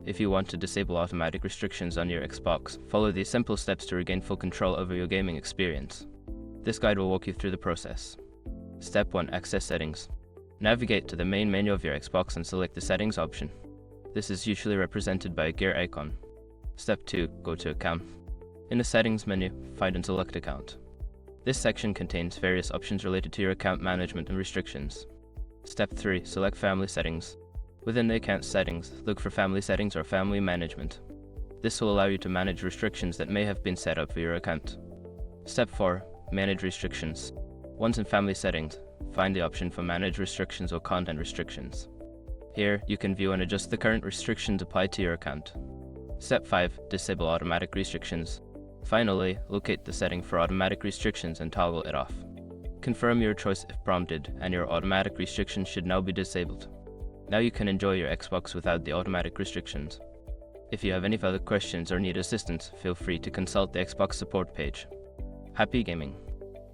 if you want to disable automatic restrictions on your Xbox, follow these simple steps to regain full control over your gaming experience. This guide will walk you through the process. Step 1. Access settings. Navigate to the main menu of your Xbox and select the settings option. This is usually represented by a gear icon. Step 2. Go to Account. In the settings menu, find and select Account. This section contains various options related to your account management and restrictions. Step 3. Select Family Settings. Within the account settings, look for Family Settings or Family Management. This will allow you to manage restrictions that may have been set up for your account. Step 4. Manage Restrictions. Once in Family Settings, find the option for Manage Restrictions or Content Restrictions. Here, you can view and adjust the current restrictions applied to your account. Step 5. Disable Automatic Restrictions. Finally, locate the setting for automatic restrictions and toggle it off. Confirm your choice if prompted, and your automatic restrictions should now be disabled. Now you can enjoy your Xbox without the automatic restrictions. If you have any further questions or need assistance, feel free to consult the Xbox support page. Happy gaming!